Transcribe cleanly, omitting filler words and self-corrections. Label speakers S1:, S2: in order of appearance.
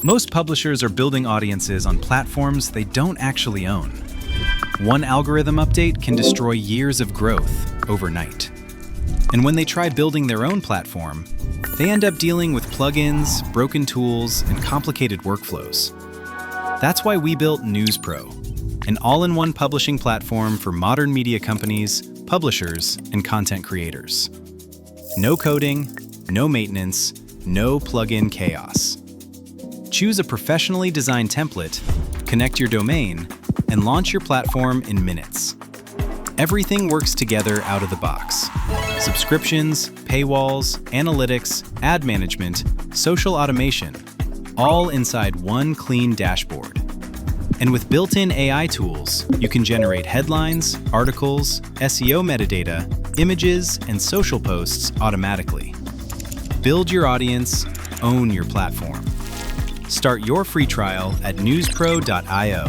S1: Most publishers are building audiences on platforms they don't actually own. One algorithm update can destroy years of growth overnight. And when they try building their own platform, they end up dealing with plugins, broken tools, and complicated workflows. That's why we built NewsPro, an all-in-one publishing platform for modern media companies, publishers, and content creators. No coding, no maintenance, no plugin chaos. Choose a professionally designed template, connect your domain, and launch your platform in minutes. Everything works together out of the box. Subscriptions, paywalls, analytics, ad management, social automation, all inside one clean dashboard. And with built-in AI tools, you can generate headlines, articles, SEO metadata, images, and social posts automatically. Build your audience, own your platform. Start your free trial at newspro.io.